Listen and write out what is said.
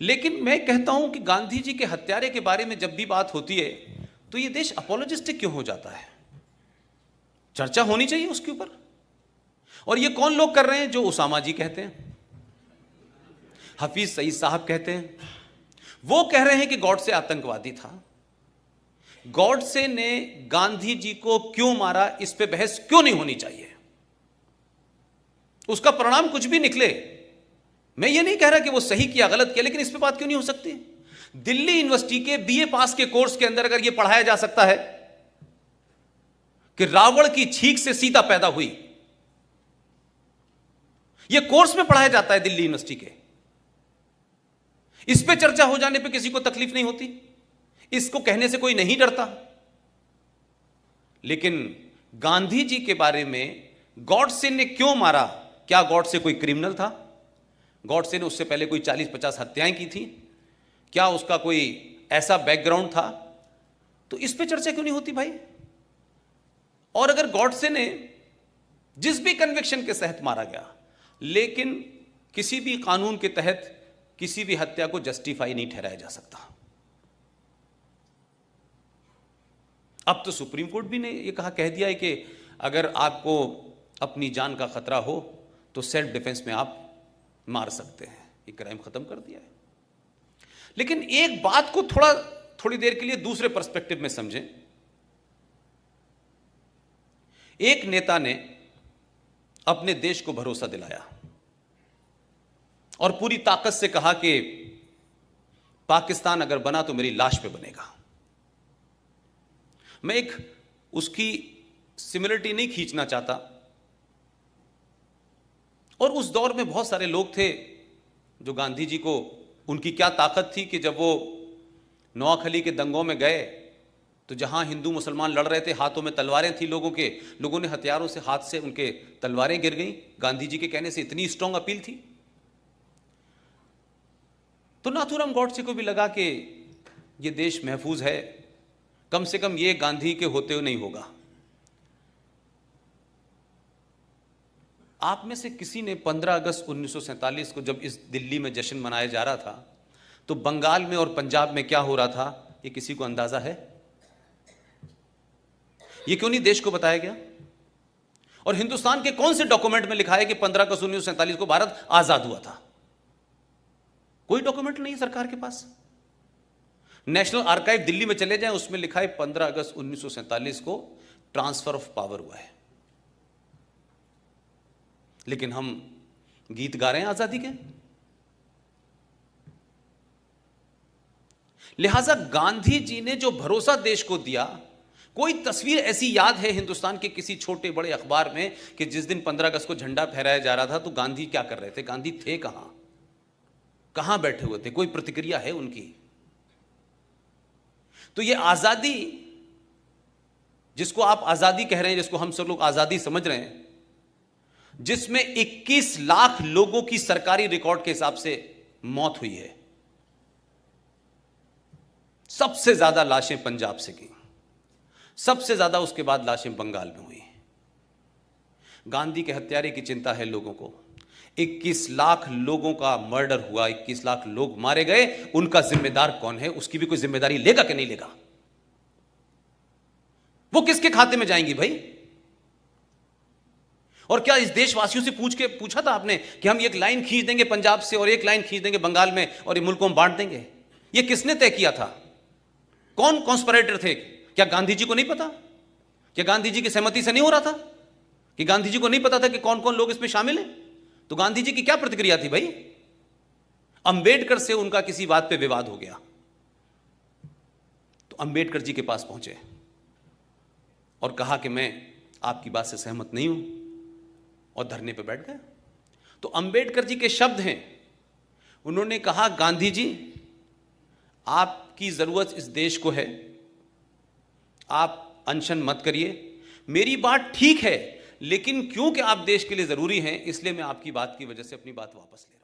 लेकिन मैं कहता हूं कि गांधी जी के हत्यारे के बारे में जब भी बात होती है तो यह देश अपोलोजिस्टिक क्यों हो जाता है? चर्चा होनी चाहिए उसके ऊपर। और ये कौन लोग कर रहे हैं? जो उसामा जी कहते हैं, हफीज सईद साहब कहते हैं, वो कह रहे हैं कि गॉडसे आतंकवादी था। गॉडसे ने गांधी जी को क्यों मारा, इस पे बहस क्यों नहीं होनी चाहिए? उसका परिणाम कुछ भी निकले, मैं ये नहीं कह रहा कि वो सही किया गलत किया, लेकिन इस पे बात क्यों नहीं हो सकती? दिल्ली यूनिवर्सिटी के बीए पास के कोर्स के अंदर अगर यह पढ़ाया जा सकता है कि रावण की छींक से सीता पैदा हुई, यह कोर्स में पढ़ाया जाता है दिल्ली यूनिवर्सिटी के, इस पे चर्चा हो जाने पे किसी को तकलीफ नहीं होती, इसको कहने से कोई नहीं डरता। लेकिन गांधी जी के बारे में गॉडसे ने क्यों मारा? क्या गॉडसे कोई क्रिमिनल था? गॉडसे ने उससे पहले कोई 40-50 हत्याएं की थी? क्या उसका कोई ऐसा बैकग्राउंड था? तो इस पे चर्चा क्यों नहीं होती भाई? और अगर गॉडसे ने जिस भी कन्विक्शन के तहत मारा गया, लेकिन किसी भी कानून के तहत किसी भी हत्या को जस्टिफाई नहीं ठहराया जा सकता। अब तो सुप्रीम कोर्ट भी ने यह कह दिया है कि अगर आपको अपनी जान का खतरा हो तो सेल्फ डिफेंस में आप मार सकते हैं, ये क्राइम खत्म कर दिया है। लेकिन एक बात को थोड़ी देर के लिए दूसरे पर्सपेक्टिव में समझें। एक नेता ने अपने देश को भरोसा दिलाया और पूरी ताकत से कहा कि पाकिस्तान अगर बना तो मेरी लाश पे बनेगा। मैं एक उसकी सिमिलरिटी नहीं खींचना चाहता, और उस दौर में बहुत सारे लोग थे जो गांधी जी को, उनकी क्या ताकत थी कि जब वो नोआखली के दंगों में गए तो जहां हिंदू मुसलमान लड़ रहे थे, हाथों में तलवारें थी लोगों ने हथियारों से, हाथ से उनके तलवारें गिर गईं। गांधी जी के कहने से इतनी स्ट्रांग अपील थी। तो नाथूराम गॉडसे को भी लगा कि ये देश महफूज है, कम से कम ये गांधी के होते हुए नहीं होगा। आप में से किसी ने 15 अगस्त 1947 को जब इस दिल्ली में जश्न मनाया जा रहा था तो बंगाल में और पंजाब में क्या हो रहा था, ये किसी को अंदाजा है? ये क्यों नहीं देश को बताया गया? और हिंदुस्तान के कौन से डॉक्यूमेंट में लिखा है कि 15 अगस्त 1947 को भारत आजाद हुआ था? कोई डॉक्यूमेंट नहीं है सरकार के पास। नेशनल आर्काइव दिल्ली में चले जाएं, उसमें लिखा है 15 अगस्त 1947 को ट्रांसफर ऑफ पावर हुआ है। लेकिन हम गीत गा रहे हैं आजादी के। लिहाजा गांधी जी ने जो भरोसा देश को दिया, कोई तस्वीर ऐसी याद है हिंदुस्तान के किसी छोटे बड़े अखबार में कि जिस दिन 15 अगस्त को झंडा फहराया जा रहा था तो गांधी क्या कर रहे थे? गांधी थे कहां बैठे हुए थे? कोई प्रतिक्रिया है उनकी? तो ये आजादी, जिसको आप आजादी कह रहे हैं, जिसको हम सब लोग आजादी समझ रहे हैं, जिसमें 21 लाख लोगों की सरकारी रिकॉर्ड के हिसाब से मौत हुई है, सबसे ज्यादा लाशें पंजाब से की, सबसे ज्यादा उसके बाद लाशें बंगाल में हुई। गांधी के हत्यारे की चिंता है लोगों को। 21 लाख लोगों का मर्डर हुआ, 21 लाख लोग मारे गए, उनका जिम्मेदार कौन है? उसकी भी कोई जिम्मेदारी लेगा कि नहीं लेगा? वो किसके खाते में जाएंगी भाई? और क्या इस देशवासियों से पूछा था आपने कि हम एक लाइन खींच देंगे पंजाब से और एक लाइन खींच देंगे बंगाल में और ये मुल्क को हम बांट देंगे? ये किसने तय किया था? कौन कॉन्स्पिरेटर थे? क्या गांधी जी को नहीं पता? क्या गांधी जी की सहमति से नहीं हो रहा था? कि गांधी जी को नहीं पता था कि कौन कौन लोग इसमें शामिल हैं? तो गांधी जी की क्या प्रतिक्रिया थी भाई? अंबेडकर से उनका किसी बात पे विवाद हो गया तो अंबेडकर जी के पास पहुंचे और कहा कि मैं आपकी बात से सहमत नहीं हूं, और धरने पे बैठ गए। तो अंबेडकर जी के शब्द हैं, उन्होंने कहा, गांधी जी, आपकी जरूरत इस देश को है, आप अनशन मत करिए, मेरी बात ठीक है, लेकिन क्योंकि आप देश के लिए जरूरी हैं, इसलिए मैं आपकी बात की वजह से अपनी बात वापस ले रहा हूं।